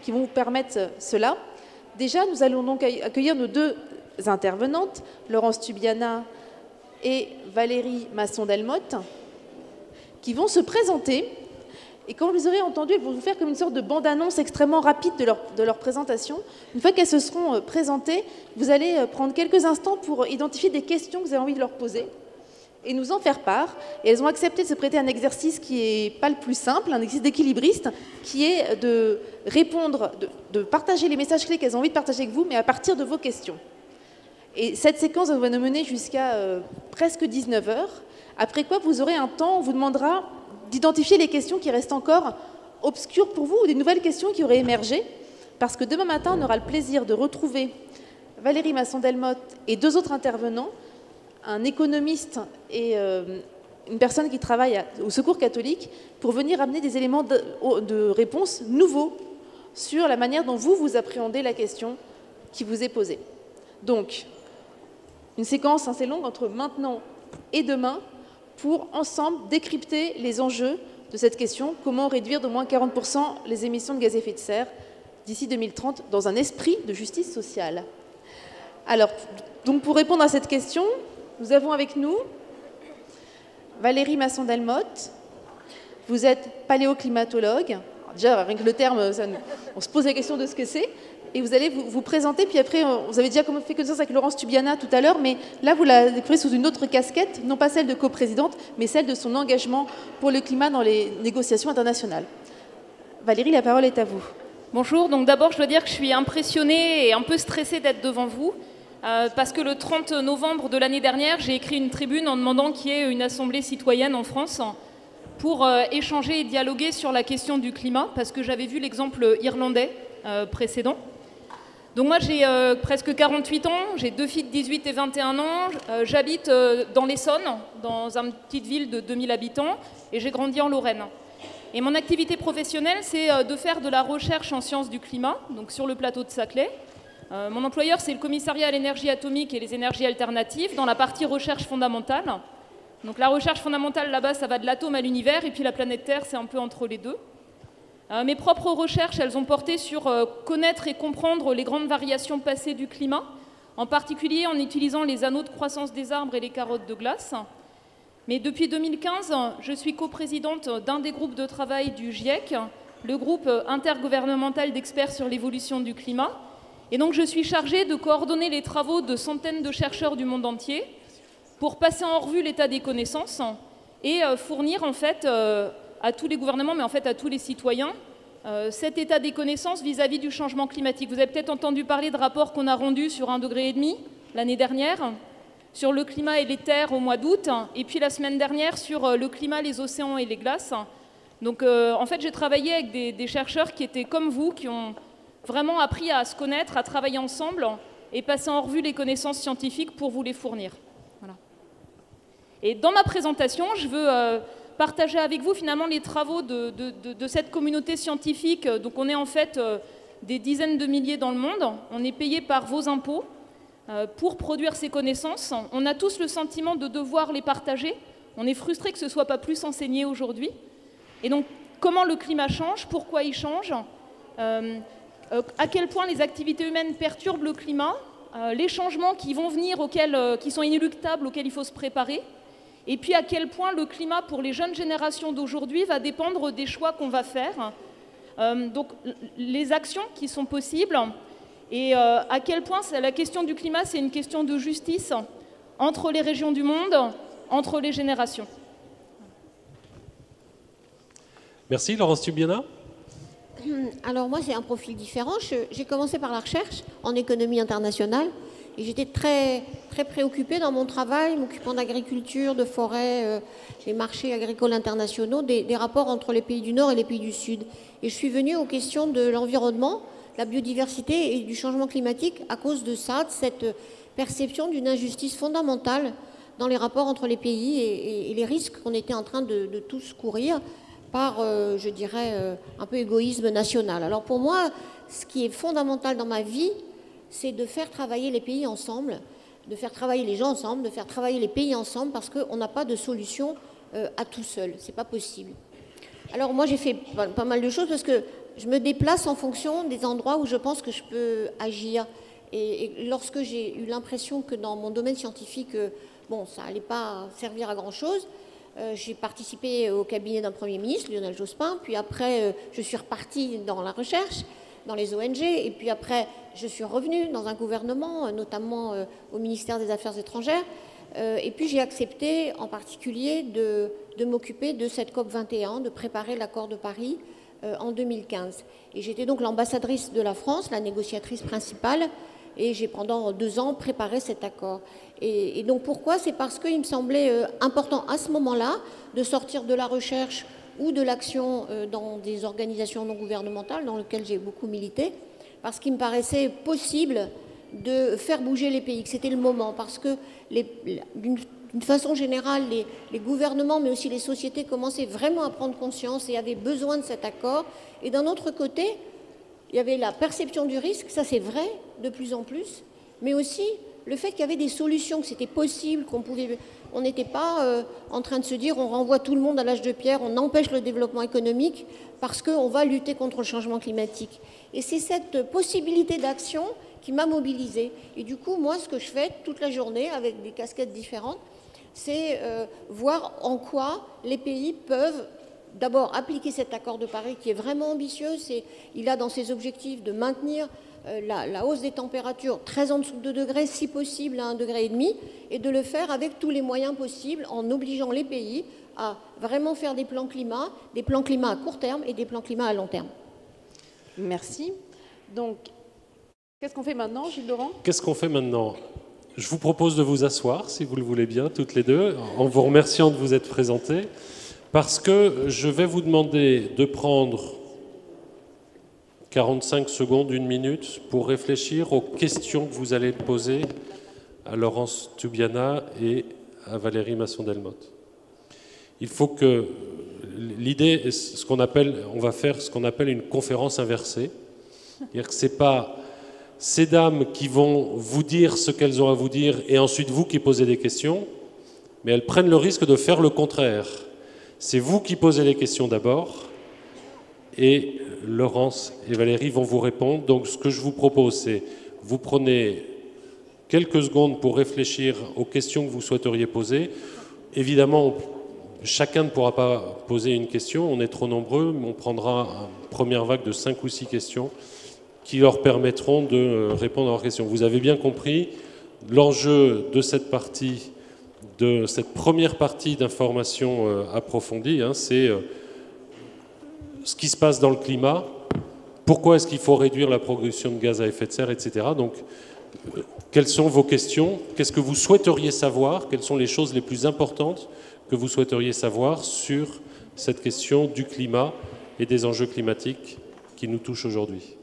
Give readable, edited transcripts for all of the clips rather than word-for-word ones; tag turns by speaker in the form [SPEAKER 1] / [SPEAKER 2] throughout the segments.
[SPEAKER 1] qui vont vous permettre cela. Déjà, nous allons donc accueillir nos deux intervenantes, Laurence Tubiana et Valérie Masson-Delmotte, qui vont se présenter. Et comme vous les aurez entendu, elles vont vous faire comme une sorte de bande-annonce extrêmement rapide de leur présentation. Une fois qu'elles se seront présentées, vous allez prendre quelques instants pour identifier des questions que vous avez envie de leur poser et nous en faire part. Et elles ont accepté de se prêter à un exercice qui n'est pas le plus simple, un exercice d'équilibriste, qui est de répondre, de partager les messages clés qu'elles ont envie de partager avec vous, mais à partir de vos questions. Et cette séquence va nous mener jusqu'à presque 19 h, après quoi vous aurez un temps où on vous demandera d'identifier les questions qui restent encore obscures pour vous ou des nouvelles questions qui auraient émergé, parce que demain matin, on aura le plaisir de retrouver Valérie Masson-Delmotte et deux autres intervenants, un économiste et une personne qui travaille au Secours catholique, pour venir amener des éléments de réponse nouveaux sur la manière dont vous appréhendez la question qui vous est posée. Donc, une séquence assez longue entre maintenant et demain pour ensemble décrypter les enjeux de cette question, comment réduire d'au moins 40% les émissions de gaz à effet de serre d'ici 2030 dans un esprit de justice sociale. Alors, donc pour répondre à cette question, nous avons avec nous Valérie Masson-Delmotte. Vous êtes paléoclimatologue. Alors déjà, rien que le terme, on se pose la question de ce que c'est. Et vous allez vous présenter, puis après, vous avez déjà fait connaissance avec Laurence Tubiana tout à l'heure, mais là, vous la découvrez sous une autre casquette, non pas celle de coprésidente, mais celle de son engagement pour le climat dans les négociations internationales. Valérie, la parole est à vous.
[SPEAKER 2] Bonjour, donc d'abord, je dois dire que je suis impressionnée et un peu stressée d'être devant vous, parce que le 30 novembre de l'année dernière, j'ai écrit une tribune en demandant qu'il y ait une assemblée citoyenne en France pour échanger et dialoguer sur la question du climat, parce que j'avais vu l'exemple irlandais précédent. Donc moi j'ai presque 48 ans, j'ai deux filles de 18 et 21 ans, j'habite dans l'Essonne, dans une petite ville de 2000 habitants, et j'ai grandi en Lorraine. Et mon activité professionnelle, c'est de faire de la recherche en sciences du climat, donc sur le plateau de Saclay. Mon employeur, c'est le commissariat à l'énergie atomique et les énergies alternatives, dans la partie recherche fondamentale. Donc la recherche fondamentale, là-bas, ça va de l'atome à l'univers, et puis la planète Terre, c'est un peu entre les deux. Mes propres recherches, elles ont porté sur connaître et comprendre les grandes variations passées du climat, en particulier en utilisant les anneaux de croissance des arbres et les carottes de glace. Mais depuis 2015, je suis coprésidente d'un des groupes de travail du GIEC, le groupe intergouvernemental d'experts sur l'évolution du climat. Et donc je suis chargée de coordonner les travaux de centaines de chercheurs du monde entier pour passer en revue l'état des connaissances et fournir en fait à tous les gouvernements, mais en fait à tous les citoyens, cet état des connaissances vis-à-vis du changement climatique. Vous avez peut-être entendu parler de rapports qu'on a rendus sur 1,5 degré l'année dernière, sur le climat et les terres au mois d'août, et puis la semaine dernière sur le climat, les océans et les glaces. Donc en fait j'ai travaillé avec des chercheurs qui étaient comme vous, qui ont vraiment appris à se connaître, à travailler ensemble et passer en revue les connaissances scientifiques pour vous les fournir. Voilà. Et dans ma présentation, je veux partager avec vous finalement les travaux de cette communauté scientifique. Donc on est en fait des dizaines de milliers dans le monde. On est payé par vos impôts pour produire ces connaissances. On a tous le sentiment de devoir les partager. On est frustré que ce ne soit pas plus enseigné aujourd'hui. Et donc comment le climat change, pourquoi il change, à quel point les activités humaines perturbent le climat, les changements qui vont venir, qui sont inéluctables, auxquels il faut se préparer. Et puis à quel point le climat pour les jeunes générations d'aujourd'hui va dépendre des choix qu'on va faire, donc les actions qui sont possibles, et à quel point la question du climat, c'est une question de justice entre les régions du monde, entre les générations.
[SPEAKER 3] Merci. Laurence Tubiana.
[SPEAKER 4] Alors moi, j'ai un profil différent. J'ai commencé par la recherche en économie internationale. Et j'étais très, très préoccupée dans mon travail, m'occupant d'agriculture, de forêt, des marchés agricoles internationaux, des rapports entre les pays du Nord et les pays du Sud. Et je suis venue aux questions de l'environnement, la biodiversité et du changement climatique à cause de ça, de cette perception d'une injustice fondamentale dans les rapports entre les pays et les risques qu'on était en train de tous courir par, je dirais, un peu égoïsme national. Alors pour moi, ce qui est fondamental dans ma vie, c'est de faire travailler les pays ensemble, de faire travailler les gens ensemble, de faire travailler les pays ensemble, parce qu'on n'a pas de solution à tout seul. C'est pas possible. Alors moi, j'ai fait pas mal de choses, parce que je me déplace en fonction des endroits où je pense que je peux agir. Et lorsque j'ai eu l'impression que dans mon domaine scientifique, bon, ça n'allait pas servir à grand-chose, j'ai participé au cabinet d'un Premier ministre, Lionel Jospin, puis après, je suis repartie dans la recherche, dans les ONG, et puis après, je suis revenue dans un gouvernement, notamment au ministère des Affaires étrangères, et puis j'ai accepté en particulier de m'occuper de cette COP 21, de préparer l'accord de Paris en 2015. Et j'étais donc l'ambassadrice de la France, la négociatrice principale, et j'ai pendant 2 ans préparé cet accord. Et donc pourquoi? C'est parce qu'il me semblait important à ce moment-là de sortir de la recherche ou de l'action dans des organisations non gouvernementales dans lesquelles j'ai beaucoup milité, parce qu'il me paraissait possible de faire bouger les pays, que c'était le moment, parce que d'une façon générale, les gouvernements, mais aussi les sociétés commençaient vraiment à prendre conscience et avaient besoin de cet accord. Et d'un autre côté, il y avait la perception du risque, ça c'est vrai, de plus en plus, mais aussi le fait qu'il y avait des solutions, que c'était possible, on n'était pas en train de se dire on renvoie tout le monde à l'âge de pierre, on empêche le développement économique parce qu'on va lutter contre le changement climatique. Et c'est cette possibilité d'action qui m'a mobilisée. Et du coup, moi, ce que je fais toute la journée, avec des casquettes différentes, c'est voir en quoi les pays peuvent d'abord appliquer cet accord de Paris qui est vraiment ambitieux. Il a dans ses objectifs de maintenir la hausse des températures très en dessous de 2 degrés, si possible à 1,5 degré, et de le faire avec tous les moyens possibles en obligeant les pays à vraiment faire des plans climat à court terme et des plans climat à long terme.
[SPEAKER 1] Merci. Donc, qu'est-ce qu'on fait maintenant, Gilles Laurent?
[SPEAKER 3] Qu'est-ce qu'on fait maintenant? Je vous propose de vous asseoir, si vous le voulez bien, toutes les deux, en vous remerciant de vous être présentés, parce que je vais vous demander de prendre 45 secondes, 1 minute, pour réfléchir aux questions que vous allez poser à Laurence Toubiana et à Valérie Masson-Delmotte. Il faut que l'idée, on va faire ce qu'on appelle une conférence inversée. C'est-à-dire que ce n'est pas ces dames qui vont vous dire ce qu'elles ont à vous dire et ensuite vous qui posez des questions, mais elles prennent le risque de faire le contraire. C'est vous qui posez les questions d'abord et Laurence et Valérie vont vous répondre. Donc ce que je vous propose, c'est vous prenez quelques secondes pour réfléchir aux questions que vous souhaiteriez poser. Évidemment, chacun ne pourra pas poser une question, on est trop nombreux, mais on prendra une première vague de 5 ou 6 questions qui leur permettront de répondre à leurs questions. Vous avez bien compris, l'enjeu de cette partie, de cette première partie d'information approfondie, c'est ce qui se passe dans le climat, pourquoi est-ce qu'il faut réduire la production de gaz à effet de serre, etc. Donc, quelles sont vos questions? Qu'est-ce que vous souhaiteriez savoir? Quelles sont les choses les plus importantes que vous souhaiteriez savoir sur cette question du climat et des enjeux climatiques qui nous touchent aujourd'hui?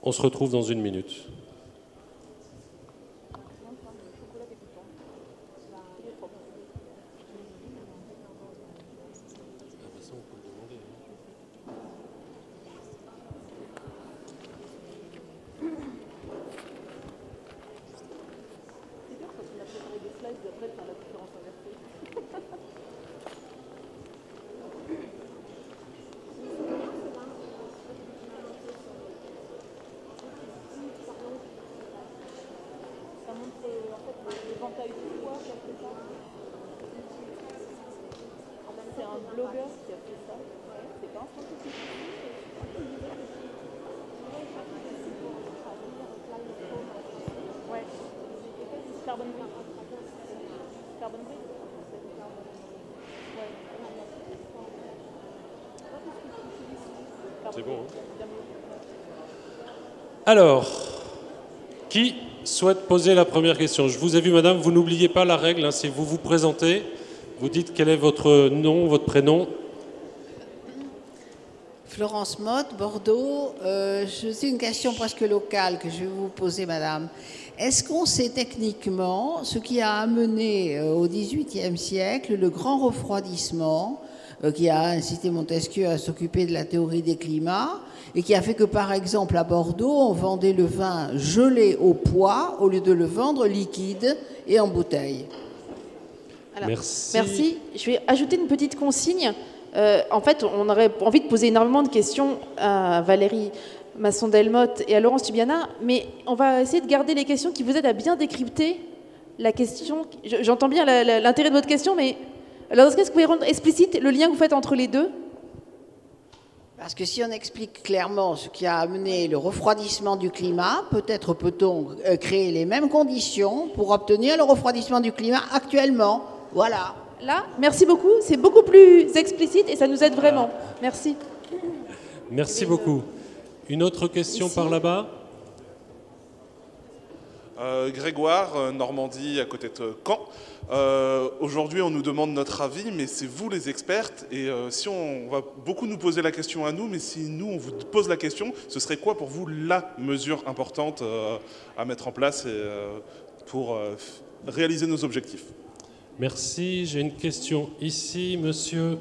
[SPEAKER 3] On se retrouve dans 1 minute.
[SPEAKER 1] C'est un blogueur qui a fait ça. C'est pas un scientifique. Ouais. Carbon gris. Carbon gris.
[SPEAKER 3] C'est bon, hein? Alors, qui souhaite poser la première question? Je vous ai vu, madame, vous n'oubliez pas la règle, hein, si vous vous présentez, vous dites quel est votre nom, votre prénom.
[SPEAKER 5] Florence Motte, Bordeaux. C'est une question presque locale que je vais vous poser, madame. Est-ce qu'on sait techniquement ce qui a amené au XVIIIe siècle le grand refroidissement qui a incité Montesquieu à s'occuper de la théorie des climats et qui a fait que, par exemple, à Bordeaux, on vendait le vin gelé au poids au lieu de le vendre liquide et en bouteille?
[SPEAKER 1] Alors,
[SPEAKER 3] merci.
[SPEAKER 1] Merci. Je vais ajouter une petite consigne. En fait, on aurait envie de poser énormément de questions à Valérie Masson-Delmotte et à Laurence Tubiana, mais on va essayer de garder les questions qui vous aident à bien décrypter la question. J'entends bien l'intérêt de votre question, mais alors, est-ce que vous pouvez rendre explicite le lien que vous faites entre les deux?
[SPEAKER 5] Parce que si on explique clairement ce qui a amené le refroidissement du climat, peut-être peut-on créer les mêmes conditions pour obtenir le refroidissement du climat actuellement. Voilà.
[SPEAKER 1] Là, merci beaucoup. C'est beaucoup plus explicite et ça nous aide vraiment. Merci.
[SPEAKER 3] Merci beaucoup. Une autre question
[SPEAKER 1] Ici.
[SPEAKER 3] par là-bas?
[SPEAKER 6] Grégoire, Normandie, à côté de Caen. Aujourd'hui, on nous demande notre avis, mais c'est vous les expertes. Et si on va beaucoup nous poser la question à nous, mais si nous, on vous pose la question, ce serait quoi pour vous la mesure importante à mettre en place pour réaliser nos objectifs?
[SPEAKER 3] Merci. J'ai une question ici, monsieur.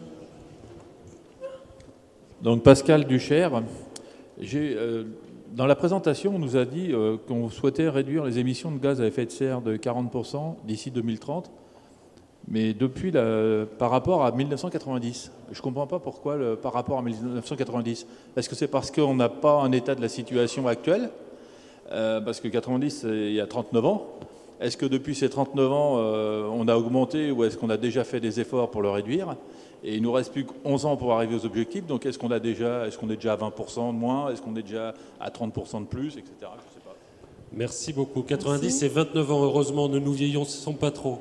[SPEAKER 7] Donc Pascal Duchère, dans la présentation, on nous a dit qu'on souhaitait réduire les émissions de gaz à effet de serre de 40% d'ici 2030, mais depuis par rapport à 1990. Je ne comprends pas pourquoi par rapport à 1990. Est-ce que c'est parce qu'on n'a pas un état de la situation actuelle? Parce que 90, il y a 39 ans. Est-ce que depuis ces 39 ans, on a augmenté ou est-ce qu'on a déjà fait des efforts pour le réduire? Et il nous reste plus que 11 ans pour arriver aux objectifs. Donc est-ce qu'on est déjà à 20% de moins? Est-ce qu'on est déjà à 30% de plus, etc. Je sais pas.
[SPEAKER 3] Merci beaucoup. 90 et 29 ans, heureusement, ne nous vieillissons pas trop.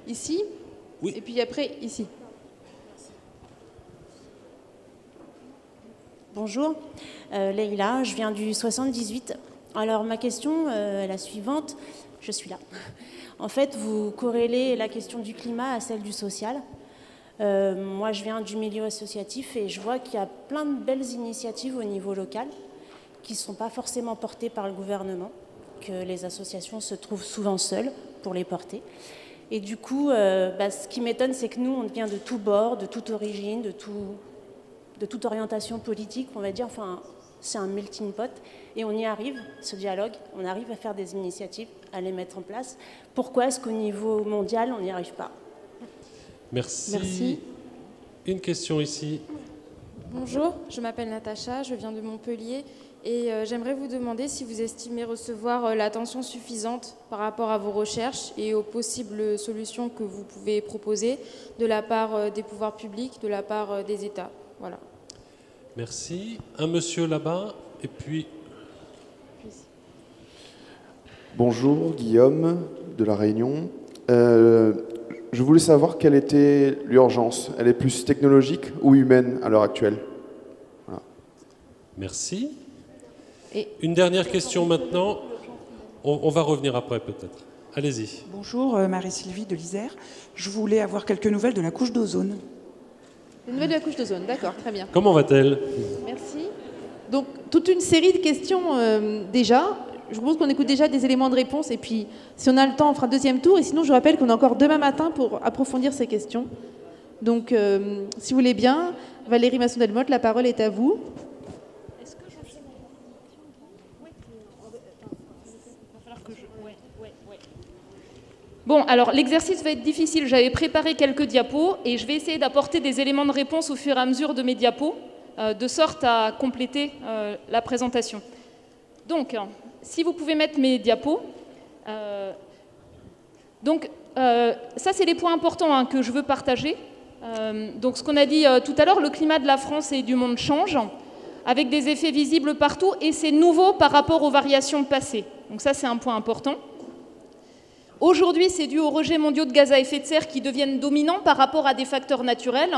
[SPEAKER 1] Ici.
[SPEAKER 3] Oui.
[SPEAKER 1] Et puis après, ici.
[SPEAKER 8] Bonjour, Leïla, je viens du 78. Alors ma question est la suivante, je suis là. En fait, vous corrélez la question du climat à celle du social. Moi, je viens du milieu associatif et je vois qu'il y a plein de belles initiatives au niveau local qui ne sont pas forcément portées par le gouvernement, que les associations se trouvent souvent seules pour les porter. Et du coup, ce qui m'étonne, c'est que nous, on vient de tous bords, de toute origine, de toute orientation politique, on va dire. Enfin, c'est un melting pot. Et on y arrive, ce dialogue, on arrive à faire des initiatives, à les mettre en place. Pourquoi est-ce qu'au niveau mondial, on n'y arrive pas?
[SPEAKER 3] Merci.
[SPEAKER 1] Merci.
[SPEAKER 3] Une question ici.
[SPEAKER 9] Bonjour, je m'appelle Natacha, je viens de Montpellier et j'aimerais vous demander si vous estimez recevoir l'attention suffisante par rapport à vos recherches et aux possibles solutions que vous pouvez proposer de la part des pouvoirs publics, de la part des États. Voilà.
[SPEAKER 3] Merci. Un monsieur là-bas et puis...
[SPEAKER 10] Bonjour, Guillaume de La Réunion. Je voulais savoir quelle était l'urgence. Elle est plus technologique ou humaine à l'heure actuelle? Voilà.
[SPEAKER 3] Merci.
[SPEAKER 1] Et
[SPEAKER 3] une dernière question maintenant. On va revenir après peut-être. Allez-y.
[SPEAKER 11] Bonjour, Marie-Sylvie de l'Isère. Je voulais avoir quelques nouvelles de la couche d'ozone.
[SPEAKER 1] Les nouvelles de la couche d'ozone, d'accord, très bien.
[SPEAKER 3] Comment va-t-elle?
[SPEAKER 1] Merci. Donc, toute une série de questions déjà. Je pense qu'on écoute déjà des éléments de réponse et puis, si on a le temps, on fera un deuxième tour. Et sinon, je rappelle qu'on a encore demain matin pour approfondir ces questions. Donc, si vous voulez bien, Valérie Masson-Delmotte, la parole est à vous. Est-ce que je fais
[SPEAKER 2] Bon, alors l'exercice va être difficile. J'avais préparé quelques diapos et je vais essayer d'apporter des éléments de réponse au fur et à mesure de mes diapos, de sorte à compléter la présentation. Donc, si vous pouvez mettre mes diapos. Ça, c'est les points importants que je veux partager. Donc, ce qu'on a dit tout à l'heure, le climat de la France et du monde change, avec des effets visibles partout, et c'est nouveau par rapport aux variations passées. Donc ça, c'est un point important. Aujourd'hui, c'est dû aux rejets mondiaux de gaz à effet de serre qui deviennent dominants par rapport à des facteurs naturels,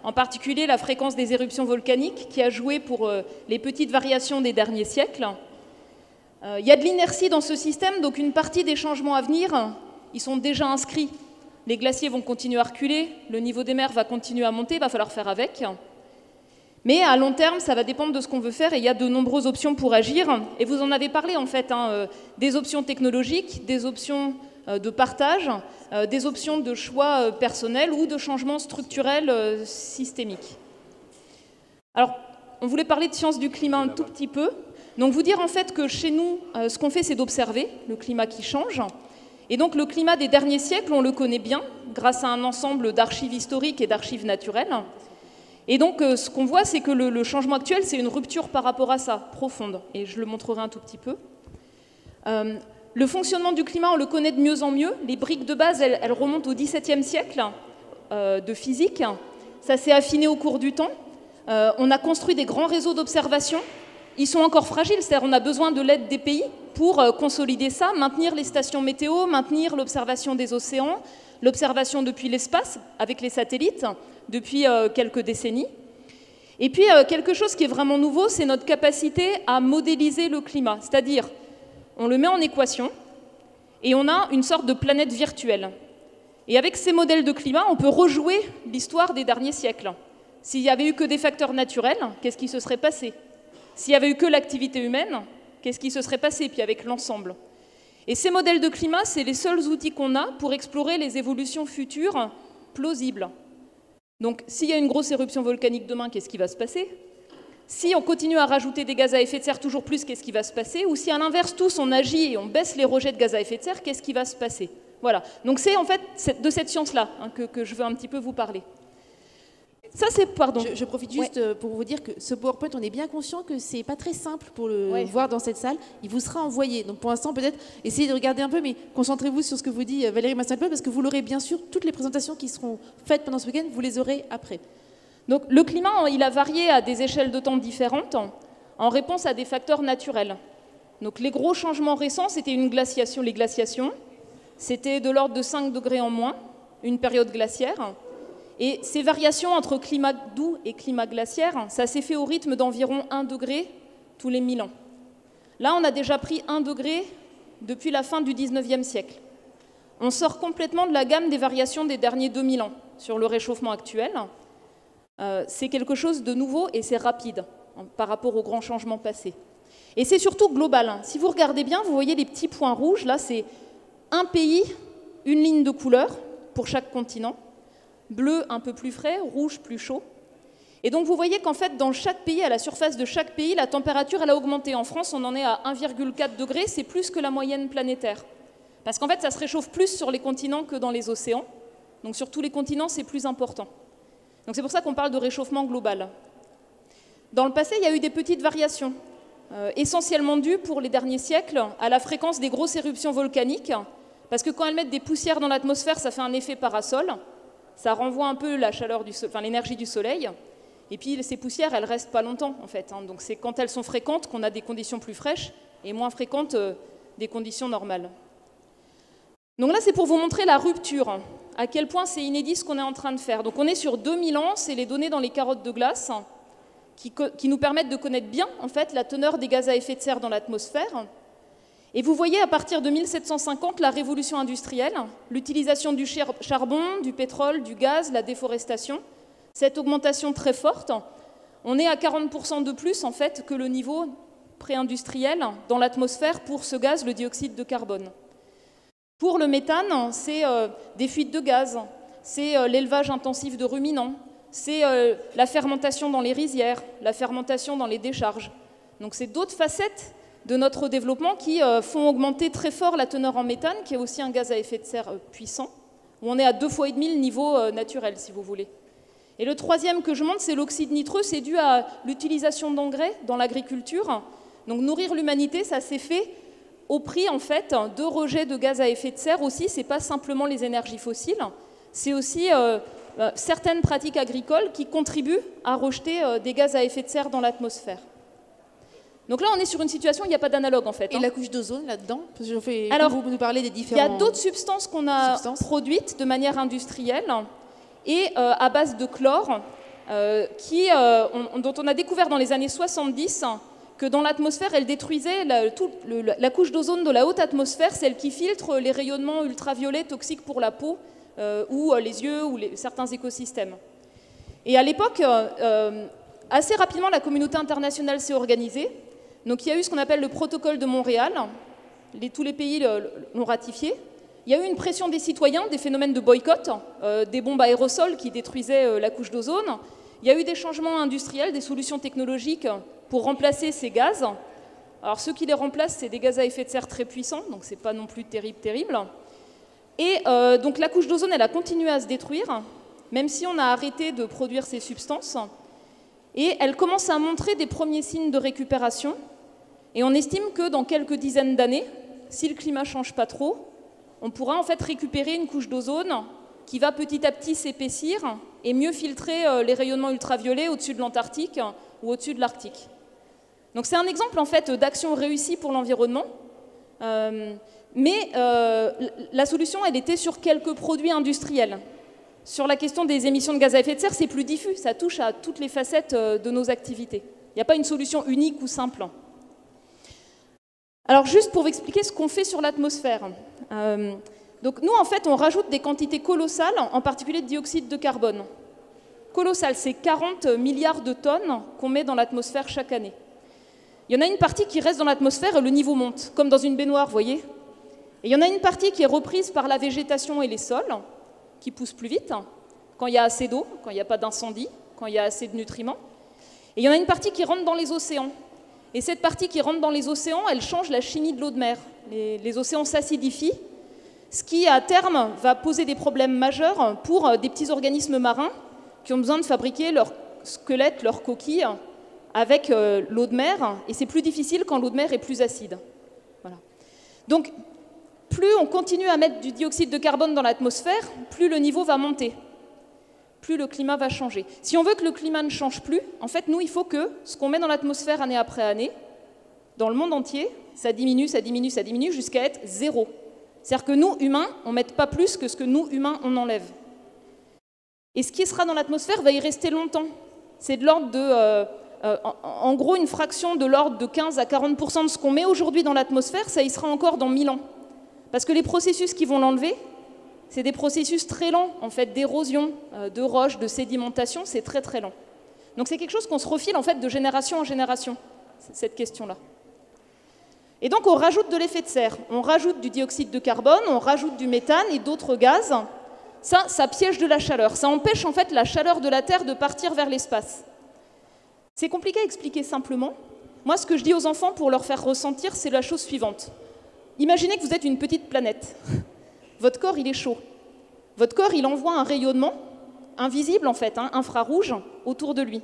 [SPEAKER 2] en particulier la fréquence des éruptions volcaniques, qui a joué pour les petites variations des derniers siècles. Il y a de l'inertie dans ce système, donc une partie des changements à venir, ils sont déjà inscrits. Les glaciers vont continuer à reculer, le niveau des mers va continuer à monter, il va falloir faire avec. Mais à long terme, ça va dépendre de ce qu'on veut faire et il y a de nombreuses options pour agir. Et vous en avez parlé en fait, des options technologiques, des options de partage, des options de choix personnels ou de changements structurels systémiques. Alors, on voulait parler de sciences du climat un tout petit peu. Donc vous dire en fait que chez nous, ce qu'on fait, c'est d'observer le climat qui change Et donc le climat des derniers siècles, on le connaît bien, grâce à un ensemble d'archives historiques et d'archives naturelles. Et donc ce qu'on voit, c'est que le changement actuel, c'est une rupture par rapport à ça, profonde. Et je le montrerai un tout petit peu. Le fonctionnement du climat, on le connaît de mieux en mieux. Les briques de base, elles remontent au XVIIe siècle de physique. Ça s'est affiné au cours du temps. On a construit des grands réseaux d'observation. Ils sont encore fragiles, c'est-à-dire on a besoin de l'aide des pays pour consolider ça, maintenir les stations météo, maintenir l'observation des océans, l'observation depuis l'espace avec les satellites depuis quelques décennies. Et puis quelque chose qui est vraiment nouveau, c'est notre capacité à modéliser le climat, c'est-à-dire on le met en équation et on a une sorte de planète virtuelle. Et avec ces modèles de climat, on peut rejouer l'histoire des derniers siècles. S'il n'y avait eu que des facteurs naturels, qu'est-ce qui se serait passé ? S'il n'y avait eu que l'activité humaine, qu'est-ce qui se serait passé, puis avec l'ensemble? Et ces modèles de climat, c'est les seuls outils qu'on a pour explorer les évolutions futures plausibles. Donc, s'il y a une grosse éruption volcanique demain, qu'est-ce qui va se passer? Si on continue à rajouter des gaz à effet de serre toujours plus, qu'est-ce qui va se passer? Ou si à l'inverse, tous on agit et on baisse les rejets de gaz à effet de serre, qu'est-ce qui va se passer? Voilà. Donc c'est en fait de cette science-là que je veux un petit peu vous parler. Ça, c'est... Pardon.
[SPEAKER 1] Je profite juste pour vous dire que ce PowerPoint, on est bien conscient que c'est pas très simple pour le voir dans cette salle. Il vous sera envoyé. Donc pour l'instant, peut-être, essayez de regarder un peu, mais concentrez-vous sur ce que vous dit Valérie Masson-Delmotte, parce que vous l'aurez bien sûr, toutes les présentations qui seront faites pendant ce week-end, vous les aurez après. Donc le climat, il a varié à des échelles de temps différentes en réponse à des facteurs naturels. Donc les gros changements récents, c'était les glaciations. C'était de l'ordre de 5 degrés en moins, une période glaciaire. Et ces variations entre climat doux et climat glaciaire, ça s'est fait au rythme d'environ 1 degré tous les 1000 ans. Là, on a déjà pris 1 degré depuis la fin du 19e siècle. On sort complètement de la gamme des variations des derniers 2000 ans sur le réchauffement actuel. C'est quelque chose de nouveau et c'est rapide par rapport aux grands changements passés. Et c'est surtout global. Si vous regardez bien, vous voyez les petits points rouges. Là, c'est un pays, une ligne de couleur pour chaque continent. Bleu un peu plus frais, rouge plus chaud. Et donc vous voyez qu'en fait, dans chaque pays, à la surface de chaque pays, la température elle a augmenté. En France, on en est à 1,4 degré, c'est plus que la moyenne planétaire. Parce qu'en fait, ça se réchauffe plus sur les continents que dans les océans. Donc sur tous les continents, c'est plus important. Donc c'est pour ça qu'on parle de réchauffement global. Dans le passé, il y a eu des petites variations, essentiellement dues pour les derniers siècles à la fréquence des grosses éruptions volcaniques, parce que quand elles mettent des poussières dans l'atmosphère, ça fait un effet parasol. Ça renvoie un peu la chaleur l'énergie du soleil. Et puis ces poussières, elles restent pas longtemps en fait. Donc c'est quand elles sont fréquentes qu'on a des conditions plus fraîches et moins fréquentes des conditions normales. Donc là, c'est pour vous montrer la rupture, à quel point c'est inédit ce qu'on est en train de faire. Donc on est sur 2000 ans, c'est les données dans les carottes de glace qui nous permettent de connaître bien en fait la teneur des gaz à effet de serre dans l'atmosphère. Et vous voyez à partir de 1750 la révolution industrielle, l'utilisation du charbon, du pétrole, du gaz, la déforestation, cette augmentation très forte. On est à 40% de plus en fait que le niveau pré-industriel dans l'atmosphère pour ce gaz, le dioxyde de carbone. Pour le méthane, c'est des fuites de gaz, c'est l'élevage intensif de ruminants, c'est la fermentation dans les rizières, la fermentation dans les décharges. Donc c'est d'autres facettes de notre développement qui font augmenter très fort la teneur en méthane, qui est aussi un gaz à effet de serre puissant, où on est à 2,5 fois le niveau naturel, si vous voulez. Et le troisième que je montre, c'est l'oxyde nitreux, c'est dû à l'utilisation d'engrais dans l'agriculture. Donc nourrir l'humanité, ça s'est fait au prix, en fait, de rejets de gaz à effet de serre aussi. Ce n'est pas simplement les énergies fossiles, c'est aussi certaines pratiques agricoles qui contribuent à rejeter des gaz à effet de serre dans l'atmosphère. Donc là, on est sur une situation où il n'y a pas d'analogue, en fait. Et la couche d'ozone, là-dedans?
[SPEAKER 2] Alors,
[SPEAKER 1] vous nous parlez des différents...
[SPEAKER 2] Il y a d'autres substances qu'on a produites de manière industrielle et à base de chlore, dont on a découvert dans les années 70 que dans l'atmosphère, elle détruisait la couche d'ozone de la haute atmosphère, celle qui filtre les rayonnements ultraviolets toxiques pour la peau ou les yeux ou certains écosystèmes. Et à l'époque, assez rapidement, la communauté internationale s'est organisée. Donc il y a eu ce qu'on appelle le protocole de Montréal. Tous les pays l'ont ratifié. Il y a eu une pression des citoyens, des phénomènes de boycott, des bombes aérosols qui détruisaient la couche d'ozone. Il y a eu des changements industriels, des solutions technologiques pour remplacer ces gaz. Alors ceux qui les remplacent, c'est des gaz à effet de serre très puissants, donc ce n'est pas non plus terrible. Et donc la couche d'ozone, elle a continué à se détruire, même si on a arrêté de produire ces substances. Et elle commence à montrer des premiers signes de récupération. Et on estime que dans quelques dizaines d'années, si le climat ne change pas trop, on pourra en fait récupérer une couche d'ozone qui va petit à petit s'épaissir et mieux filtrer les rayonnements ultraviolets au-dessus de l'Antarctique ou au-dessus de l'Arctique. Donc c'est un exemple en fait d'action réussie pour l'environnement, mais la solution elle était sur quelques produits industriels. Sur la question des émissions de gaz à effet de serre, c'est plus diffus, ça touche à toutes les facettes de nos activités. Il n'y a pas une solution unique ou simple. Alors juste pour vous expliquer ce qu'on fait sur l'atmosphère. Donc nous, en fait, on rajoute des quantités colossales, en particulier de dioxyde de carbone. Colossal, c'est 40 milliards de tonnes qu'on met dans l'atmosphère chaque année. Il y en a une partie qui reste dans l'atmosphère et le niveau monte, comme dans une baignoire, vous voyez. Et il y en a une partie qui est reprise par la végétation et les sols, qui poussent plus vite, quand il y a assez d'eau, quand il n'y a pas d'incendie, quand il y a assez de nutriments. Et il y en a une partie qui rentre dans les océans. Et cette partie qui rentre dans les océans, elle change la chimie de l'eau de mer. Les océans s'acidifient, ce qui, à terme, va poser des problèmes majeurs pour des petits organismes marins qui ont besoin de fabriquer leur squelette, leurs coquilles, avec l'eau de mer. Et c'est plus difficile quand l'eau de mer est plus acide. Voilà. Donc, plus on continue à mettre du dioxyde de carbone dans l'atmosphère, plus le niveau va monter, plus le climat va changer. Si on veut que le climat ne change plus, en fait, nous, il faut que ce qu'on met dans l'atmosphère année après année, dans le monde entier, ça diminue, ça diminue, ça diminue, jusqu'à être zéro. C'est-à-dire que nous, humains, on ne met pas plus que ce que nous, humains, on enlève. Et ce qui sera dans l'atmosphère va y rester longtemps. C'est de l'ordre de... en gros, une fraction de l'ordre de 15 à 40% de ce qu'on met aujourd'hui dans l'atmosphère, ça y sera encore dans 1000 ans. Parce que les processus qui vont l'enlever, c'est des processus très lents, en fait, d'érosion, de roches, de sédimentation, c'est très très lent. Donc c'est quelque chose qu'on se refile en fait de génération en génération, cette question-là. Et donc on rajoute de l'effet de serre, on rajoute du dioxyde de carbone, on rajoute du méthane et d'autres gaz. Ça piège de la chaleur, ça empêche en fait la chaleur de la Terre de partir vers l'espace. C'est compliqué à expliquer simplement. Moi, ce que je dis aux enfants pour leur faire ressentir, c'est la chose suivante. Imaginez que vous êtes une petite planète. Votre corps, il est chaud. Votre corps, il envoie un rayonnement, invisible en fait, infrarouge, autour de lui.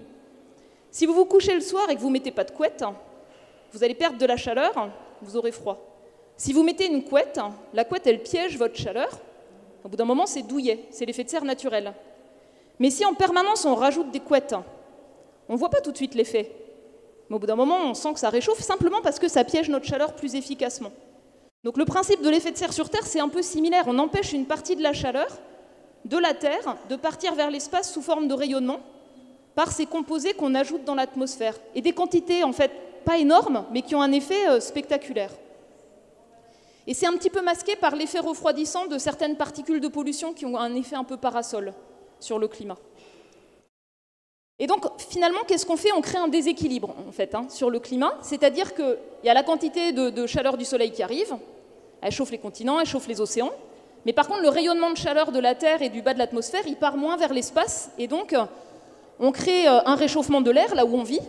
[SPEAKER 2] Si vous vous couchez le soir et que vous ne mettez pas de couette, vous allez perdre de la chaleur, vous aurez froid. Si vous mettez une couette, la couette, elle piège votre chaleur. Au bout d'un moment, c'est douillet, c'est l'effet de serre naturel. Mais si en permanence, on rajoute des couettes, on ne voit pas tout de suite l'effet. Mais au bout d'un moment, on sent que ça réchauffe simplement parce que ça piège notre chaleur plus efficacement. Donc le principe de l'effet de serre sur Terre, c'est un peu similaire. On empêche une partie de la chaleur de la Terre de partir vers l'espace sous forme de rayonnement par ces composés qu'on ajoute dans l'atmosphère. Et des quantités, en fait, pas énormes, mais qui ont un effet spectaculaire. Et c'est un petit peu masqué par l'effet refroidissant de certaines particules de pollution qui ont un effet un peu parasol sur le climat. Et donc, finalement, qu'est-ce qu'on fait? On crée un déséquilibre, en fait, sur le climat. C'est-à-dire qu'il y a la quantité de chaleur du Soleil qui arrive, elle chauffe les continents, elle chauffe les océans, mais par contre, le rayonnement de chaleur de la Terre et du bas de l'atmosphère, il part moins vers l'espace, et donc, on crée un réchauffement de l'air, là où on vit,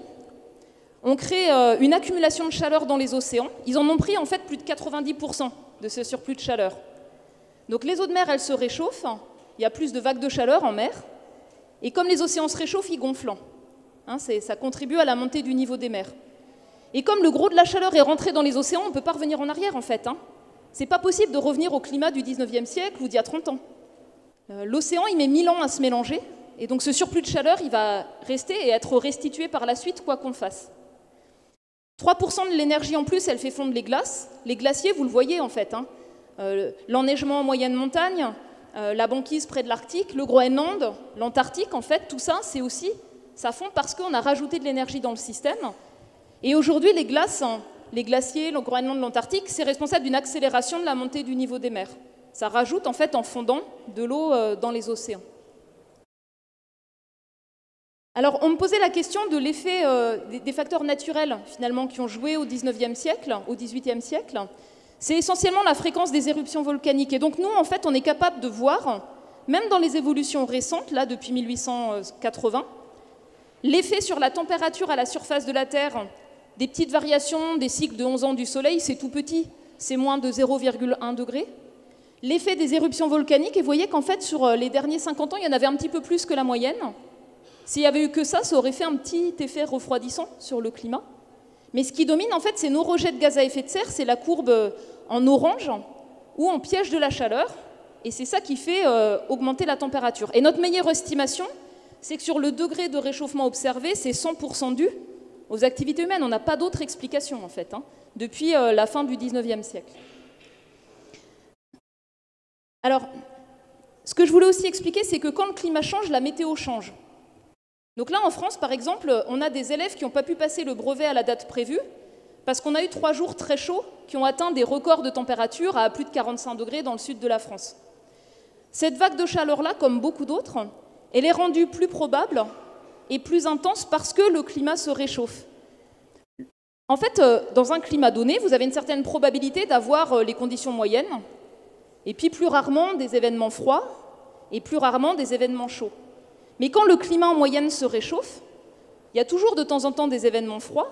[SPEAKER 2] on crée une accumulation de chaleur dans les océans. Ils en ont pris, en fait, plus de 90% de ce surplus de chaleur. Donc, les eaux de mer, elles se réchauffent, il y a plus de vagues de chaleur en mer, et comme les océans se réchauffent, ils gonflent. Ça contribue à la montée du niveau des mers. Et comme le gros de la chaleur est rentré dans les océans, on ne peut pas revenir en arrière, en fait. C'est pas possible de revenir au climat du 19e siècle ou d'il y a 30 ans. L'océan, il met 1000 ans à se mélanger, et donc ce surplus de chaleur, il va rester et être restitué par la suite, quoi qu'on fasse. 3% de l'énergie en plus, elle fait fondre les glaces. Les glaciers, vous le voyez, en fait. L'enneigement en moyenne montagne, la banquise près de l'Arctique, le Groenland, l'Antarctique, en fait, tout ça, c'est aussi, ça fond parce qu'on a rajouté de l'énergie dans le système. Et aujourd'hui, les glaciers, le Groenland, l'Antarctique, c'est responsable d'une accélération de la montée du niveau des mers. Ça rajoute, en fait, en fondant de l'eau dans les océans. Alors, on me posait la question de l'effet des facteurs naturels, finalement, qui ont joué au 19e siècle, au 18e siècle. C'est essentiellement la fréquence des éruptions volcaniques. Et donc nous, en fait, on est capable de voir, même dans les évolutions récentes, là, depuis 1880, l'effet sur la température à la surface de la Terre, des petites variations, des cycles de 11 ans du Soleil, c'est tout petit, c'est moins de 0,1 degré. l'effet des éruptions volcaniques, et vous voyez qu'en fait, sur les derniers 50 ans, il y en avait un petit peu plus que la moyenne. S'il n'y avait eu que ça aurait fait un petit effet refroidissant sur le climat. Mais ce qui domine, en fait, c'est nos rejets de gaz à effet de serre, c'est la courbe en orange, où on piège de la chaleur, et c'est ça qui fait augmenter la température. Et notre meilleure estimation, c'est que sur le degré de réchauffement observé, c'est 100% dû aux activités humaines. On n'a pas d'autre explication, en fait, depuis la fin du 19e siècle. Alors, ce que je voulais aussi expliquer, c'est que quand le climat change, la météo change. Donc là, en France, par exemple, on a des élèves qui n'ont pas pu passer le brevet à la date prévue parce qu'on a eu 3 jours très chauds qui ont atteint des records de température à plus de 45 degrés dans le sud de la France. Cette vague de chaleur-là, comme beaucoup d'autres, elle est rendue plus probable et plus intense parce que le climat se réchauffe. En fait, dans un climat donné, vous avez une certaine probabilité d'avoir les conditions moyennes, et puis plus rarement des événements froids, et plus rarement des événements chauds. Mais quand le climat en moyenne se réchauffe, il y a toujours de temps en temps des événements froids,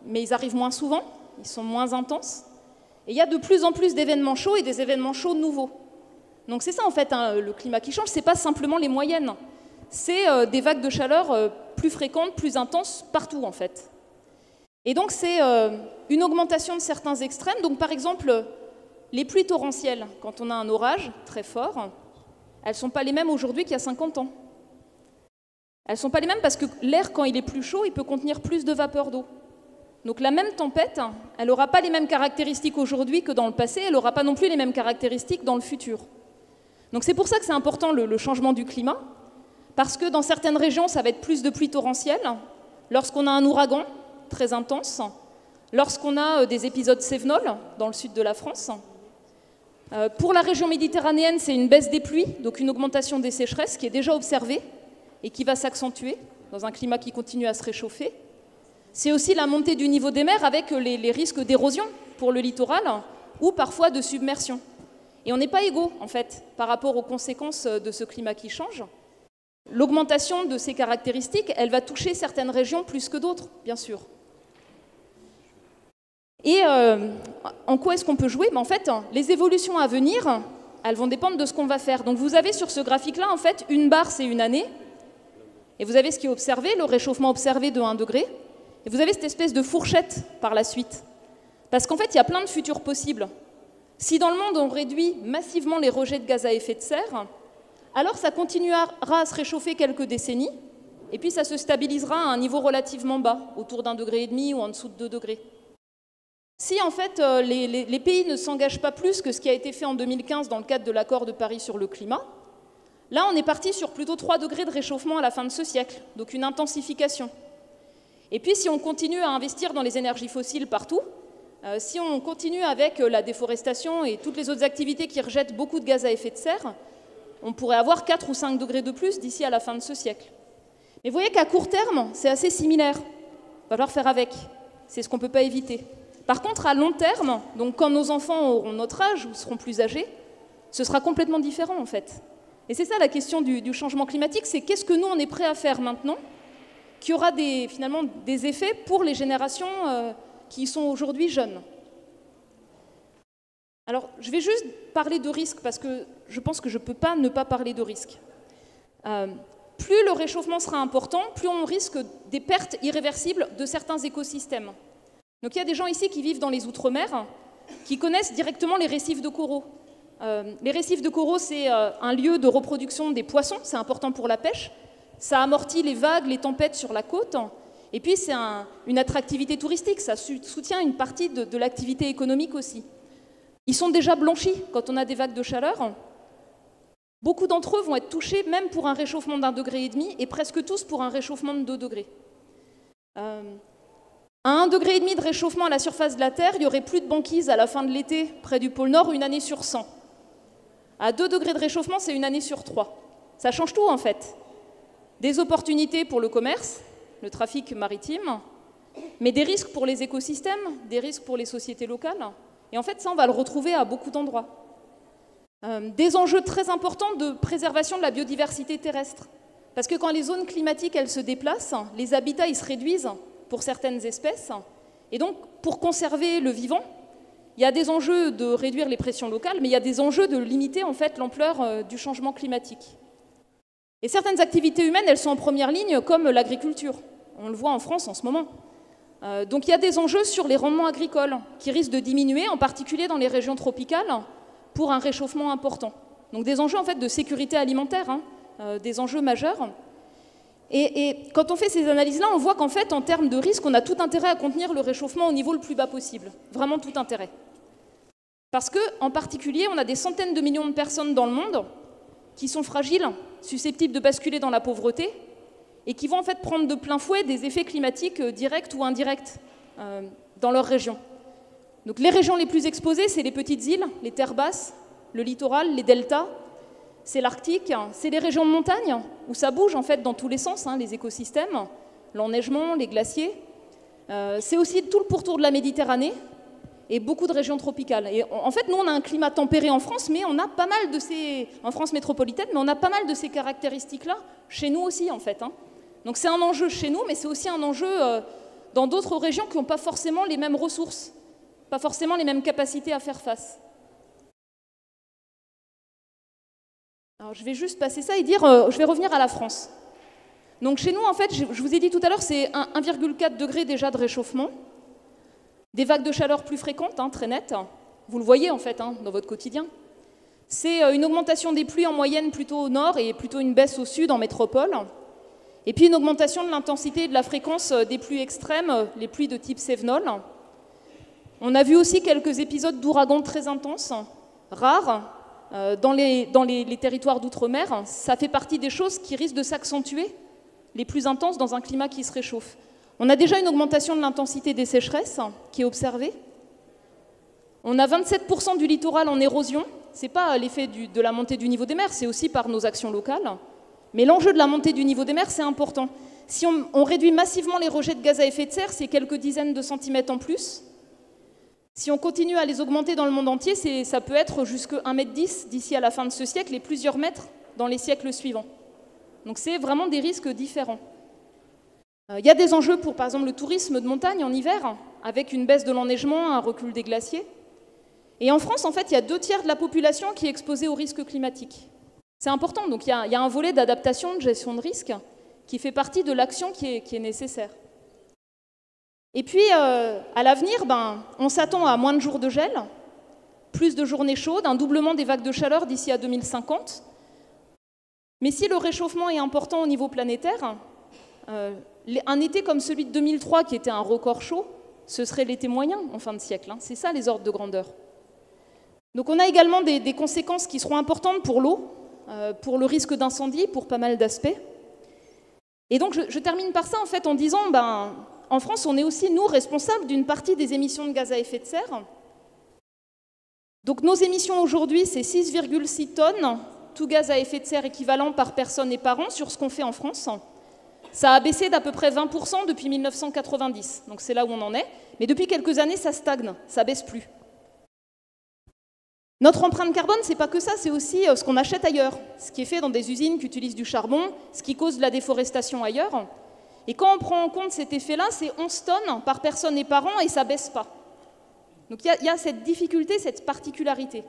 [SPEAKER 2] mais ils arrivent moins souvent, ils sont moins intenses, et il y a de plus en plus d'événements chauds et des événements chauds nouveaux. Donc c'est ça en fait, le climat qui change, c'est pas simplement les moyennes, c'est des vagues de chaleur plus fréquentes, plus intenses partout en fait. Et donc c'est une augmentation de certains extrêmes. Donc par exemple, les pluies torrentielles, quand on a un orage très fort, elles ne sont pas les mêmes aujourd'hui qu'il y a 50 ans. Elles ne sont pas les mêmes parce que l'air, quand il est plus chaud, il peut contenir plus de vapeur d'eau. Donc la même tempête, elle n'aura pas les mêmes caractéristiques aujourd'hui que dans le passé, elle n'aura pas non plus les mêmes caractéristiques dans le futur. Donc c'est pour ça que c'est important le changement du climat, parce que dans certaines régions, ça va être plus de pluies torrentielles, lorsqu'on a un ouragan très intense, lorsqu'on a des épisodes cévenols dans le sud de la France. Pour la région méditerranéenne, c'est une baisse des pluies, donc une augmentation des sécheresses qui est déjà observée et qui va s'accentuer dans un climat qui continue à se réchauffer. C'est aussi la montée du niveau des mers avec les risques d'érosion pour le littoral ou parfois de submersion. Et on n'est pas égaux, en fait, par rapport aux conséquences de ce climat qui change. L'augmentation de ces caractéristiques, elle va toucher certaines régions plus que d'autres, bien sûr. Et en quoi est-ce qu'on peut jouer? En fait, les évolutions à venir, elles vont dépendre de ce qu'on va faire. Donc vous avez sur ce graphique-là, en fait, une barre, c'est une année. Et vous avez ce qui est observé, le réchauffement observé de 1 degré. Et vous avez cette espèce de fourchette par la suite. Parce qu'en fait, il y a plein de futurs possibles. Si dans le monde, on réduit massivement les rejets de gaz à effet de serre, alors ça continuera à se réchauffer quelques décennies, et puis ça se stabilisera à un niveau relativement bas, autour d'1,5 degré ou en dessous de 2 degrés. Si en fait les pays ne s'engagent pas plus que ce qui a été fait en 2015 dans le cadre de l'accord de Paris sur le climat, là on est parti sur plutôt 3 degrés de réchauffement à la fin de ce siècle, donc une intensification. Et puis si on continue à investir dans les énergies fossiles partout, si on continue avec la déforestation et toutes les autres activités qui rejettent beaucoup de gaz à effet de serre, on pourrait avoir 4 ou 5 degrés de plus d'ici à la fin de ce siècle. Mais vous voyez qu'à court terme, c'est assez similaire. Il va falloir faire avec. C'est ce qu'on ne peut pas éviter. Par contre, à long terme, donc quand nos enfants auront notre âge ou seront plus âgés, ce sera complètement différent en fait. Et c'est ça la question du changement climatique, c'est qu'est-ce que nous on est prêt à faire maintenant qui aura finalement des effets pour les générations qui sont aujourd'hui jeunes. Alors, je vais juste parler de risques parce que je pense que je ne peux pas ne pas parler de risques. Plus le réchauffement sera important, plus on risque des pertes irréversibles de certains écosystèmes. Donc il y a des gens ici qui vivent dans les Outre-mer, qui connaissent directement les récifs de coraux. Les récifs de coraux, c'est un lieu de reproduction des poissons, c'est important pour la pêche. Ça amortit les vagues, les tempêtes sur la côte. Et puis c'est une attractivité touristique, ça soutient une partie de l'activité économique aussi. Ils sont déjà blanchis quand on a des vagues de chaleur. Beaucoup d'entre eux vont être touchés même pour un réchauffement d'1,5 degré et presque tous pour un réchauffement de 2 degrés. À 1,5 degré de réchauffement à la surface de la Terre, il n'y aurait plus de banquise à la fin de l'été près du pôle Nord, une année sur 100. À 2 degrés de réchauffement, c'est une année sur 3. Ça change tout en fait. Des opportunités pour le commerce, le trafic maritime, mais des risques pour les écosystèmes, des risques pour les sociétés locales. Et en fait, ça, on va le retrouver à beaucoup d'endroits. Des enjeux très importants de préservation de la biodiversité terrestre. Parce que quand les zones climatiques, elles se déplacent, les habitats, ils se réduisent pour certaines espèces. Et donc, pour conserver le vivant, Il y a des enjeux de réduire les pressions locales, mais il y a des enjeux de limiter en fait l'ampleur du changement climatique. Et certaines activités humaines, elles sont en première ligne, comme l'agriculture. On le voit en France en ce moment. Donc il y a des enjeux sur les rendements agricoles qui risquent de diminuer, en particulier dans les régions tropicales, pour un réchauffement important. Donc des enjeux en fait de sécurité alimentaire, des enjeux majeurs. Et quand on fait ces analyses-là, on voit qu'en fait, en termes de risque, on a tout intérêt à contenir le réchauffement au niveau le plus bas possible. Vraiment tout intérêt. Parce qu'en particulier, on a des centaines de millions de personnes dans le monde qui sont fragiles, susceptibles de basculer dans la pauvreté, et qui vont en fait prendre de plein fouet des effets climatiques directs ou indirects dans leur région. Donc les régions les plus exposées, c'est les petites îles, les terres basses, le littoral, les deltas, c'est l'Arctique, c'est les régions de montagne, où ça bouge en fait dans tous les sens, les écosystèmes, l'enneigement, les glaciers. C'est aussi tout le pourtour de la Méditerranée et beaucoup de régions tropicales. Et en fait, nous, on a un climat tempéré en France, mais on a pas mal de ces... en France métropolitaine, mais on a pas mal de ces caractéristiques-là chez nous aussi, en fait. Donc c'est un enjeu chez nous, mais c'est aussi un enjeu dans d'autres régions qui n'ont pas forcément les mêmes ressources, pas forcément les mêmes capacités à faire face. Alors je vais juste passer ça et dire, je vais revenir à la France. Donc chez nous, en fait, je vous ai dit tout à l'heure, c'est 1,4 degré déjà de réchauffement, des vagues de chaleur plus fréquentes, très nettes, vous le voyez en fait dans votre quotidien. C'est une augmentation des pluies en moyenne plutôt au nord et plutôt une baisse au sud en métropole. Et puis une augmentation de l'intensité et de la fréquence des pluies extrêmes, les pluies de type Cévenol. On a vu aussi quelques épisodes d'ouragans très intenses, rares, dans les territoires d'outre-mer. Ça fait partie des choses qui risquent de s'accentuer, les plus intenses dans un climat qui se réchauffe. On a déjà une augmentation de l'intensité des sécheresses qui est observée. On a 27% du littoral en érosion. Ce n'est pas l'effet de la montée du niveau des mers, c'est aussi par nos actions locales. Mais l'enjeu de la montée du niveau des mers, c'est important. Si on réduit massivement les rejets de gaz à effet de serre, c'est quelques dizaines de centimètres en plus. Si on continue à les augmenter dans le monde entier, ça peut être jusqu'à 1,10 m d'ici à la fin de ce siècle et plusieurs mètres dans les siècles suivants. Donc c'est vraiment des risques différents. Il y a des enjeux pour, par exemple, le tourisme de montagne en hiver, avec une baisse de l'enneigement, un recul des glaciers. Et en France, en fait, il y a 2/3 de la population qui est exposée aux risques climatiques. C'est important, donc il y a un volet d'adaptation, de gestion de risque, qui fait partie de l'action qui est nécessaire. Et puis, à l'avenir, on s'attend à moins de jours de gel, plus de journées chaudes, un doublement des vagues de chaleur d'ici à 2050. Mais si le réchauffement est important au niveau planétaire, un été comme celui de 2003, qui était un record chaud, ce serait l'été moyen en fin de siècle. C'est ça les ordres de grandeur. Donc on a également des conséquences qui seront importantes pour l'eau, pour le risque d'incendie, pour pas mal d'aspects. Et donc je termine par ça en fait en disant, en France, on est aussi, nous, responsables d'une partie des émissions de gaz à effet de serre. Donc nos émissions aujourd'hui, c'est 6,6 tonnes, tout gaz à effet de serre équivalent par personne et par an sur ce qu'on fait en France. Ça a baissé d'à peu près 20% depuis 1990, donc c'est là où on en est. Mais depuis quelques années, ça stagne, ça baisse plus. Notre empreinte carbone, c'est pas que ça, c'est aussi ce qu'on achète ailleurs, ce qui est fait dans des usines qui utilisent du charbon, ce qui cause de la déforestation ailleurs. Et quand on prend en compte cet effet-là, c'est 11 tonnes par personne et par an, et ça baisse pas. Donc il y a cette difficulté, cette particularité.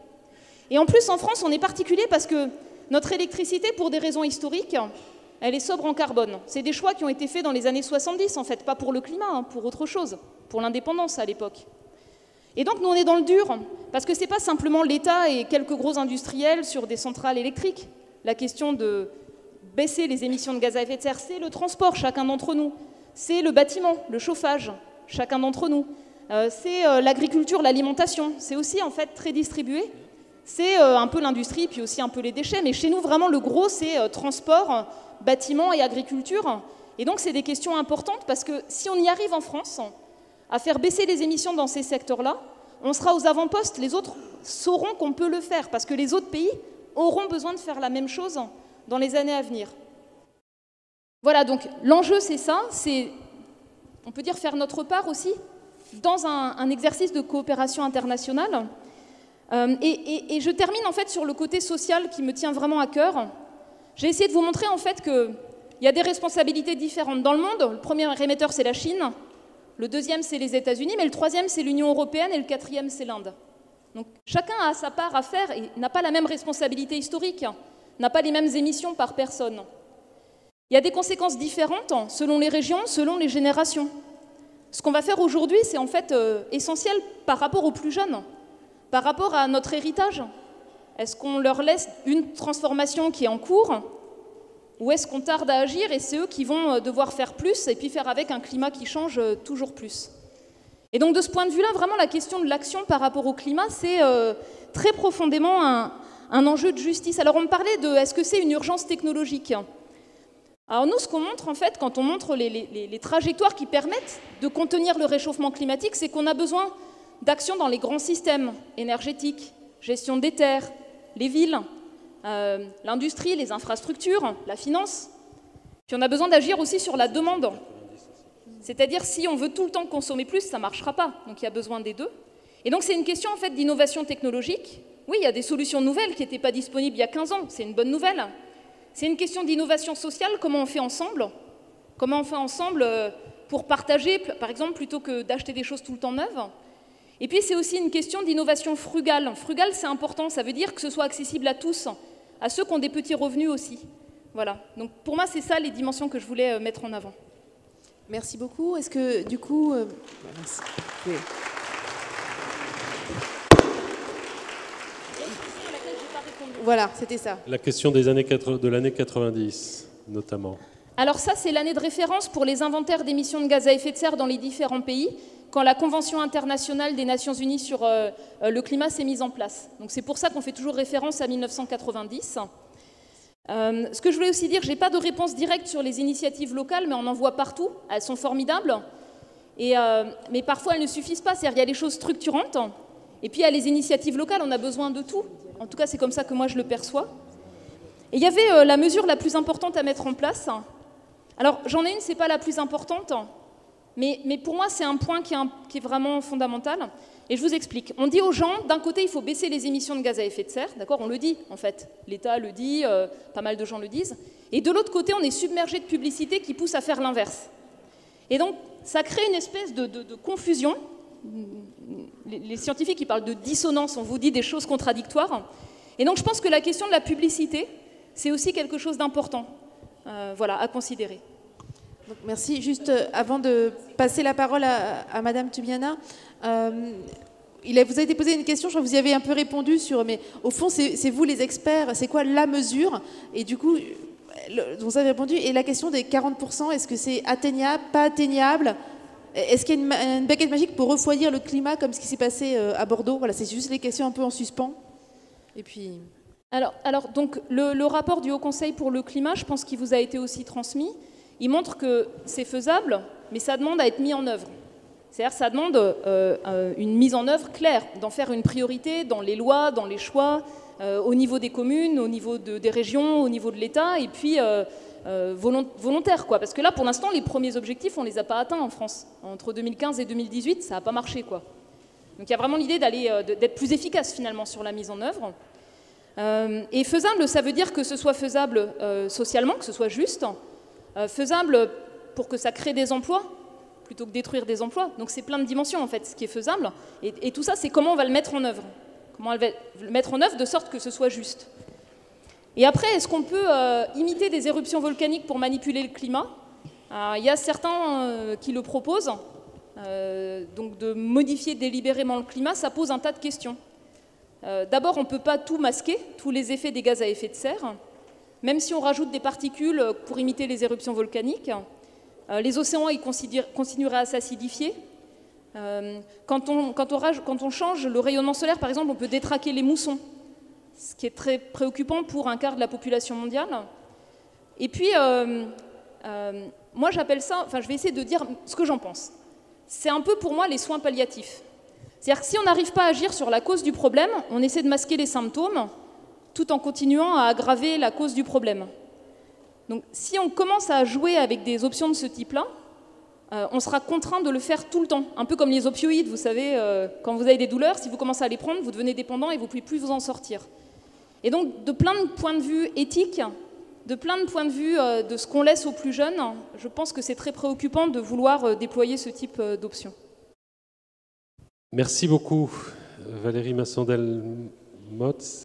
[SPEAKER 2] Et en plus, en France, on est particulier parce que notre électricité, pour des raisons historiques, elle est sobre en carbone. C'est des choix qui ont été faits dans les années 70, en fait, pas pour le climat, pour autre chose, pour l'indépendance à l'époque. Et donc, nous, on est dans le dur, parce que ce n'est pas simplement l'État et quelques gros industriels sur des centrales électriques. La question de baisser les émissions de gaz à effet de serre, c'est le transport, chacun d'entre nous. C'est le bâtiment, le chauffage, chacun d'entre nous. C'est l'agriculture, l'alimentation. C'est aussi, en fait, très distribué. C'est un peu l'industrie, puis aussi un peu les déchets. Mais chez nous, vraiment, le gros, c'est transport, bâtiment et agriculture. Et donc, c'est des questions importantes, parce que si on y arrive en France à faire baisser les émissions dans ces secteurs-là, on sera aux avant-postes. Les autres sauront qu'on peut le faire, parce que les autres pays auront besoin de faire la même chose dans les années à venir. Voilà, donc l'enjeu, c'est ça, c'est, on peut dire, faire notre part aussi dans un exercice de coopération internationale. Et je termine en fait sur le côté social qui me tient vraiment à cœur. J'ai essayé de vous montrer en fait qu'il y a des responsabilités différentes dans le monde. Le premier émetteur, c'est la Chine. le deuxième, c'est les États-Unis, mais le troisième, c'est l'Union européenne et le quatrième, c'est l'Inde. Donc chacun a sa part à faire et n'a pas la même responsabilité historique, n'a pas les mêmes émissions par personne. Il y a des conséquences différentes selon les régions, selon les générations. Ce qu'on va faire aujourd'hui, c'est en fait essentiel par rapport aux plus jeunes, par rapport à notre héritage. Est-ce qu'on leur laisse une transformation qui est en cours, ou est-ce qu'on tarde à agir et c'est eux qui vont devoir faire plus et puis faire avec un climat qui change toujours plus? Et donc de ce point de vue-là, vraiment la question de l'action par rapport au climat, c'est très profondément un enjeu de justice. Alors on me parlait de est-ce que c'est une urgence technologique? Alors nous, ce qu'on montre en fait, quand on montre les trajectoires qui permettent de contenir le réchauffement climatique, c'est qu'on a besoin d'action dans les grands systèmes énergétiques, gestion des terres, les villes, l'industrie, les infrastructures, la finance. Puis on a besoin d'agir aussi sur la demande. C'est-à-dire si on veut tout le temps consommer plus, ça ne marchera pas. Donc il y a besoin des deux. Et donc c'est une question en fait d'innovation technologique. Oui, il y a des solutions nouvelles qui n'étaient pas disponibles il y a 15 ans. C'est une bonne nouvelle. C'est une question d'innovation sociale. Comment on fait ensemble? Comment on fait ensemble pour partager, par exemple, plutôt que d'acheter des choses tout le temps neuves? Et puis c'est aussi une question d'innovation frugale. Frugale, c'est important. Ça veut dire que ce soit accessible à tous, à ceux qui ont des petits revenus aussi. Voilà. Donc pour moi, c'est ça les dimensions que je voulais mettre en avant.
[SPEAKER 1] Merci beaucoup. Est-ce que, du coup... merci. Oui. Voilà, c'était ça.
[SPEAKER 3] La question des années de l'année 90, notamment.
[SPEAKER 2] Alors ça, c'est l'année de référence pour les inventaires d'émissions de gaz à effet de serre dans les différents pays, quand la Convention internationale des Nations Unies sur le climat s'est mise en place. Donc c'est pour ça qu'on fait toujours référence à 1990. Ce que je voulais aussi dire, je n'ai pas de réponse directe sur les initiatives locales, mais on en voit partout. Elles sont formidables. Mais parfois, elles ne suffisent pas. C'est-à-dire qu'il y a des choses structurantes. Et puis, il y a les initiatives locales. On a besoin de tout. En tout cas, c'est comme ça que moi, je le perçois. Et il y avait la mesure la plus importante à mettre en place. Alors, j'en ai une, ce n'est pas la plus importante. Mais pour moi, c'est un point qui est vraiment fondamental. Et je vous explique. On dit aux gens, d'un côté, il faut baisser les émissions de gaz à effet de serre. D'accord? On le dit, en fait. L'État le dit, pas mal de gens le disent. Et de l'autre côté, on est submergé de publicité qui pousse à faire l'inverse. Et donc, ça crée une espèce de confusion. Les scientifiques, ils parlent de dissonance. On vous dit des choses contradictoires. Et donc, je pense que la question de la publicité, c'est aussi quelque chose d'important, voilà, à considérer.
[SPEAKER 1] Donc, merci. Juste avant de passer la parole à Madame Tubiana, vous avez été posé une question, je crois que vous y avez un peu répondu sur, mais au fond, c'est vous les experts, c'est quoi la mesure? Et du coup, vous avez répondu, et la question des 40%, est-ce que c'est atteignable, pas atteignable? Est-ce qu'il y a une baguette magique pour refroidir le climat comme ce qui s'est passé à Bordeaux? Voilà, c'est juste des questions un peu en suspens. Et puis...
[SPEAKER 2] Alors donc, le rapport du Haut Conseil pour le climat, je pense qu'il vous a été aussi transmis. Il montre que c'est faisable, mais ça demande à être mis en œuvre. C'est-à-dire ça demande une mise en œuvre claire, d'en faire une priorité dans les lois, dans les choix, au niveau des communes, au niveau des régions, au niveau de l'État, et puis volontaire, quoi. Parce que là, pour l'instant, les premiers objectifs, on ne les a pas atteints en France. Entre 2015 et 2018, ça n'a pas marché, quoi. Donc il y a vraiment l'idée d'être plus efficace, finalement, sur la mise en œuvre. Et faisable, ça veut dire que ce soit faisable socialement, que ce soit juste, faisable pour que ça crée des emplois, plutôt que détruire des emplois. Donc c'est plein de dimensions, en fait, ce qui est faisable. Et tout ça, c'est comment on va le mettre en œuvre. Comment on va le mettre en œuvre de sorte que ce soit juste. Et après, est-ce qu'on peut imiter des éruptions volcaniques pour manipuler le climat? Il y a certains qui le proposent. Donc de modifier délibérément le climat, ça pose un tas de questions. D'abord, on ne peut pas tout masquer, tous les effets des gaz à effet de serre. Même si on rajoute des particules pour imiter les éruptions volcaniques, les océans ils continueraient à s'acidifier. Quand on change le rayonnement solaire, par exemple, on peut détraquer les moussons, ce qui est très préoccupant pour un quart de la population mondiale. Et puis, moi j'appelle ça, enfin je vais essayer de dire ce que j'en pense. C'est un peu pour moi les soins palliatifs. C'est-à-dire que si on n'arrive pas à agir sur la cause du problème, on essaie de masquer les symptômes, tout en continuant à aggraver la cause du problème. Donc si on commence à jouer avec des options de ce type-là, on sera contraint de le faire tout le temps. Un peu comme les opioïdes, vous savez, quand vous avez des douleurs, si vous commencez à les prendre, vous devenez dépendant et vous ne pouvez plus vous en sortir. Et donc, de plein de points de vue éthiques, de plein de points de vue de ce qu'on laisse aux plus jeunes, je pense que c'est très préoccupant de vouloir déployer ce type d'option.
[SPEAKER 3] Merci beaucoup, Valérie Masson-Delmotte.